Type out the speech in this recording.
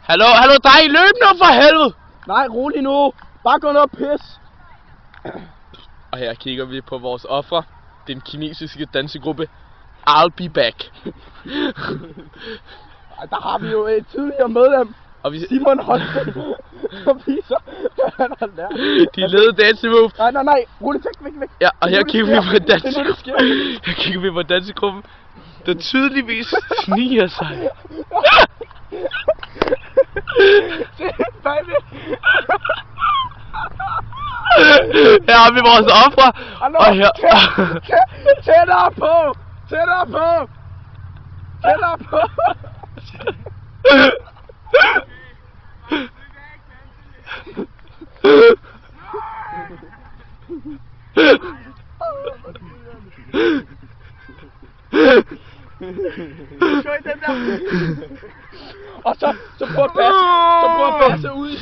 Hallo, dreng, løb nu for helvede! Nej, rolig nu. Bare gå ned og pis. Og her kigger vi på vores ofre. Den kinesiske dansegruppe I'll Be Back. Der har vi jo et tidligere medlem. Og vi... Simon Holsten, som viser, hvad han har lært. De ledede dance move. Nej, rolig, væk. Ja, og her kigger vi på dansegruppen. Her kigger vi på dansegruppen, der tydeligvis sniger sig. Her har vi vores ofre. Og her... Tættere på! Og så prøv at passe ud i